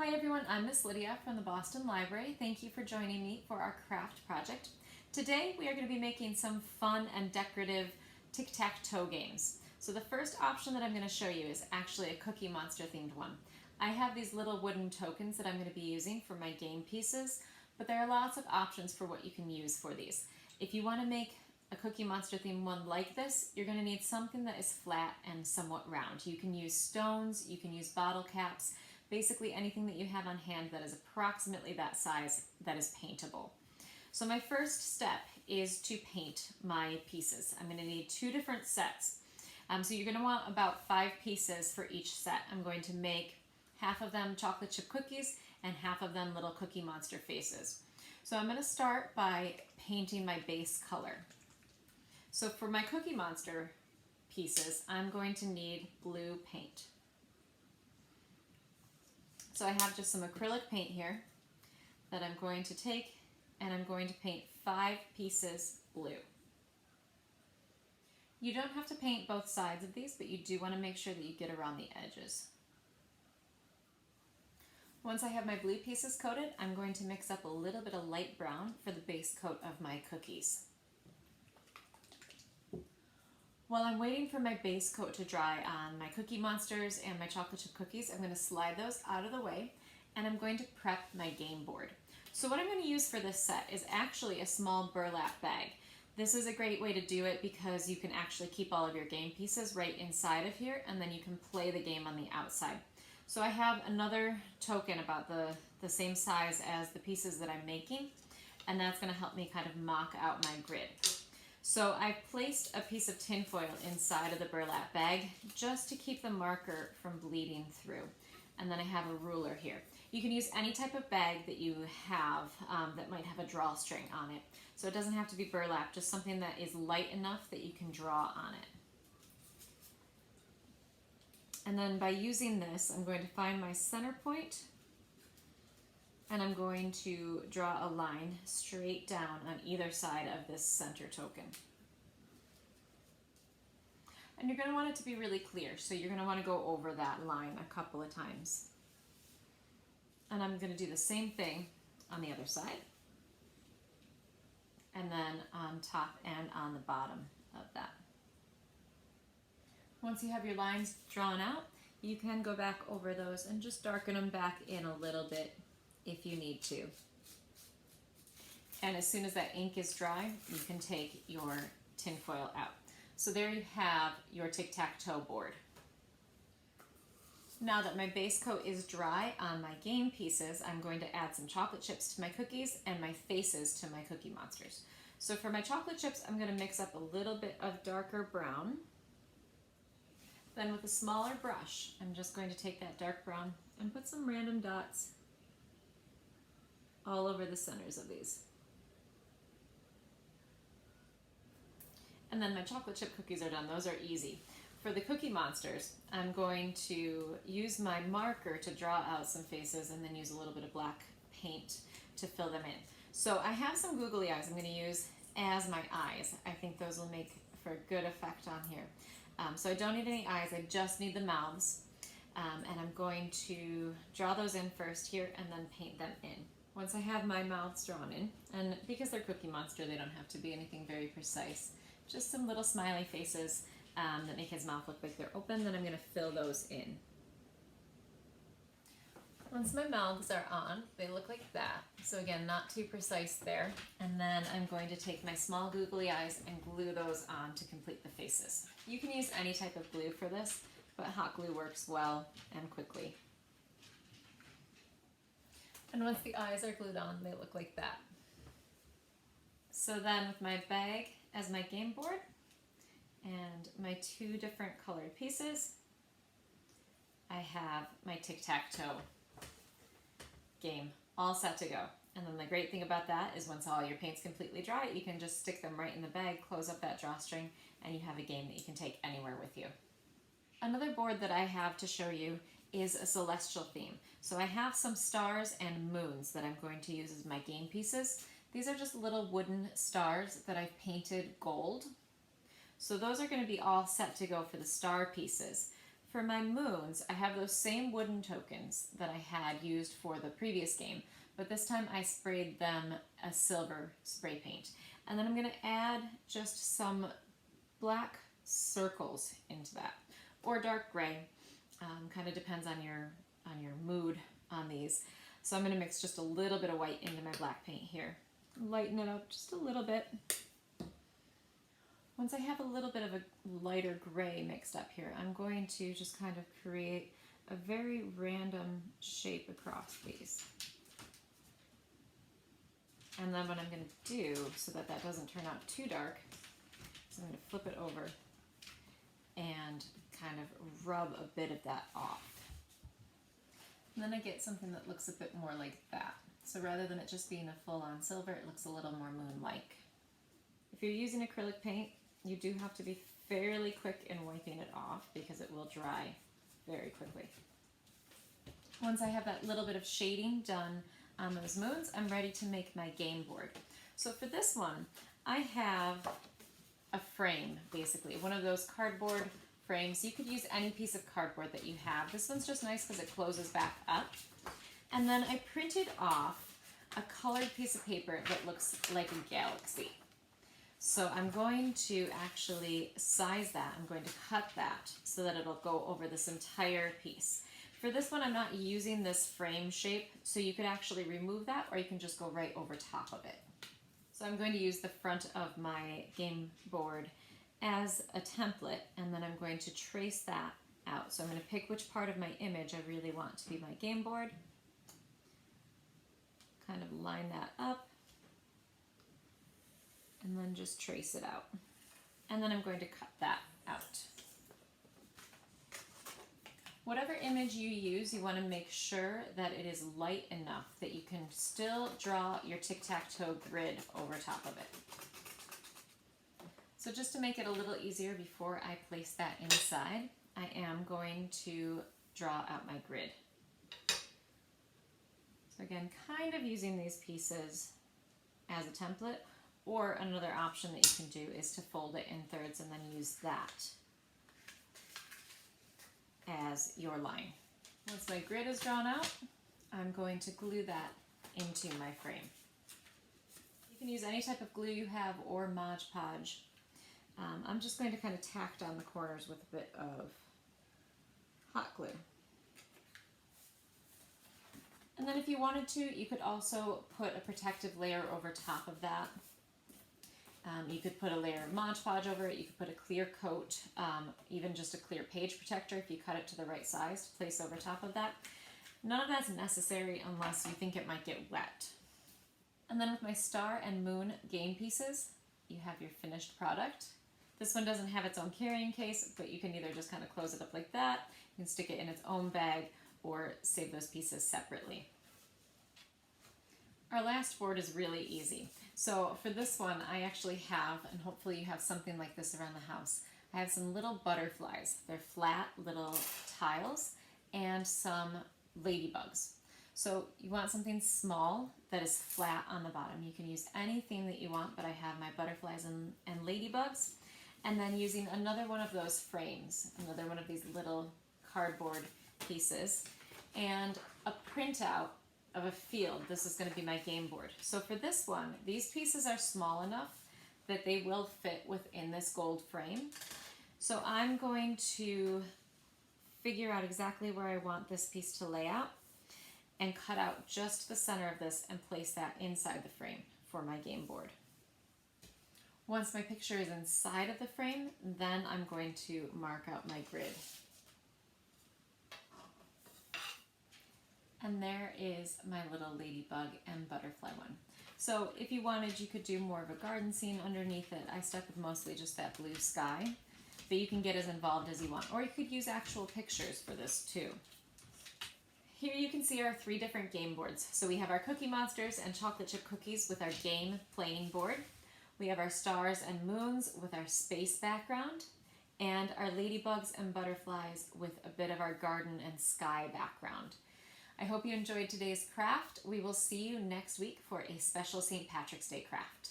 Hi everyone, I'm Miss Lydia from the Boston Library. Thank you for joining me for our craft project. Today we are going to be making some fun and decorative tic-tac-toe games. So the first option that I'm going to show you is actually a Cookie Monster themed one. I have these little wooden tokens that I'm going to be using for my game pieces, but there are lots of options for what you can use for these. If you want to make a Cookie Monster themed one like this, you're going to need something that is flat and somewhat round. You can use stones, you can use bottle caps, basically anything that you have on hand that is approximately that size that is paintable. So my first step is to paint my pieces. I'm going to need two different sets. So you're going to want about 5 pieces for each set. I'm going to make half of them chocolate chip cookies and half of them little Cookie Monster faces. So I'm going to start by painting my base color. So for my Cookie Monster pieces, I'm going to need blue paint. So I have just some acrylic paint here that I'm going to take, and I'm going to paint 5 pieces blue. You don't have to paint both sides of these, but you do want to make sure that you get around the edges. Once I have my blue pieces coated, I'm going to mix up a little bit of light brown for the base coat of my cookies. While I'm waiting for my base coat to dry on my Cookie Monsters and my chocolate chip cookies, I'm going to slide those out of the way, and I'm going to prep my game board. So what I'm going to use for this set is actually a small burlap bag. This is a great way to do it because you can actually keep all of your game pieces right inside of here, and then you can play the game on the outside. So I have another token about the same size as the pieces that I'm making, and that's going to help me kind of mock out my grid. So I've placed a piece of tin foil inside of the burlap bag just to keep the marker from bleeding through. And then I have a ruler here. You can use any type of bag that you have that might have a drawstring on it. So it doesn't have to be burlap, just something that is light enough that you can draw on it. And then by using this, I'm going to find my center point, and I'm going to draw a line straight down on either side of this center token. And you're going to want it to be really clear, so you're going to want to go over that line a couple of times. And I'm going to do the same thing on the other side, and then on top and on the bottom of that. Once you have your lines drawn out, you can go back over those and just darken them back in a little bit if you need to. And as soon as that ink is dry, you can take your tin foil out. So there you have your tic-tac-toe board. Now that my base coat is dry on my game pieces, I'm going to add some chocolate chips to my cookies and my faces to my Cookie Monsters. So for my chocolate chips, I'm going to mix up a little bit of darker brown. Then with a smaller brush, I'm just going to take that dark brown and put some random dots all over the centers of these. And then my chocolate chip cookies are done. Those are easy. For the Cookie Monsters, I'm going to use my marker to draw out some faces and then use a little bit of black paint to fill them in. So I have some googly eyes I'm going to use as my eyes. I think those will make for a good effect on here. So I don't need any eyes, I just need the mouths. And I'm going to draw those in first here and then paint them in. Once I have my mouths drawn in, and because they're Cookie Monster, they don't have to be anything very precise, just some little smiley faces that make his mouth look like they're open, then I'm going to fill those in. Once my mouths are on, they look like that. So again, not too precise there. And then I'm going to take my small googly eyes and glue those on to complete the faces. You can use any type of glue for this, but hot glue works well and quickly. And once the eyes are glued on, they look like that. So then with my bag as my game board and my 2 different colored pieces, I have my tic-tac-toe game all set to go. And then the great thing about that is once all your paint's completely dry, you can just stick them right in the bag, close up that drawstring, and you have a game that you can take anywhere with you. Another board that I have to show you is a celestial theme. So I have some stars and moons that I'm going to use as my game pieces. These are just little wooden stars that I've painted gold. So those are going to be all set to go for the star pieces. For my moons, I have those same wooden tokens that I had used for the previous game, but this time I sprayed them a silver spray paint. And then I'm going to add just some black circles into that, or dark gray. Kind of depends on your mood on these. So I'm going to mix just a little bit of white into my black paint here. Lighten it up just a little bit. Once I have a little bit of a lighter gray mixed up here, I'm going to just kind of create a very random shape across these. And then what I'm going to do, so that that doesn't turn out too dark, is I'm going to flip it over and kind of rub a bit of that off. And then I get something that looks a bit more like that. So rather than it just being a full-on silver, it looks a little more moon-like. If you're using acrylic paint, you do have to be fairly quick in wiping it off because it will dry very quickly. Once I have that little bit of shading done on those moons, I'm ready to make my game board. So for this one, I have a frame, basically, one of those cardboard frames. You could use any piece of cardboard that you have. This one's just nice because it closes back up. And then I printed off a colored piece of paper that looks like a galaxy. So I'm going to actually size that. I'm going to cut that so that it'll go over this entire piece. For this one, I'm not using this frame shape, so you could actually remove that, or you can just go right over top of it. So I'm going to use the front of my game board as a template, and then I'm going to trace that out. So I'm going to pick which part of my image I really want to be my game board. Kind of line that up. And then just trace it out. And then I'm going to cut that out. Whatever image you use, you want to make sure that it is light enough that you can still draw your tic-tac-toe grid over top of it. So just to make it a little easier before I place that inside, I am going to draw out my grid. So again, kind of using these pieces as a template. Or another option that you can do is to fold it in thirds and then use that as your line. Once my grid is drawn out, I'm going to glue that into my frame. You can use any type of glue you have or Mod Podge. I'm just going to kind of tack down the corners with a bit of hot glue. And then if you wanted to, you could also put a protective layer over top of that. You could put a layer of Mod Podge over it. You could put a clear coat, even just a clear page protector if you cut it to the right size to place over top of that. None of that's necessary unless you think it might get wet. And then with my star and moon game pieces, you have your finished product. This one doesn't have its own carrying case, but you can either just kind of close it up like that, you can stick it in its own bag, or save those pieces separately. Our last board is really easy. So for this one, I actually have, and hopefully you have something like this around the house, I have some little butterflies. They're flat little tiles and some ladybugs. So you want something small that is flat on the bottom. You can use anything that you want, but I have my butterflies and ladybugs. And then using another one of those frames, another one of these little cardboard pieces, and a printout of a field. This is going to be my game board. So for this one, these pieces are small enough that they will fit within this gold frame. So I'm going to figure out exactly where I want this piece to lay out and cut out just the center of this and place that inside the frame for my game board. Once my picture is inside of the frame, then I'm going to mark out my grid. And there is my little ladybug and butterfly one. So if you wanted, you could do more of a garden scene underneath it. I stuck with mostly just that blue sky, but you can get as involved as you want. Or you could use actual pictures for this too. Here you can see our 3 different game boards. So we have our Cookie Monsters and chocolate chip cookies with our game playing board. We have our stars and moons with our space background, and our ladybugs and butterflies with a bit of our garden and sky background. I hope you enjoyed today's craft. We will see you next week for a special St. Patrick's Day craft.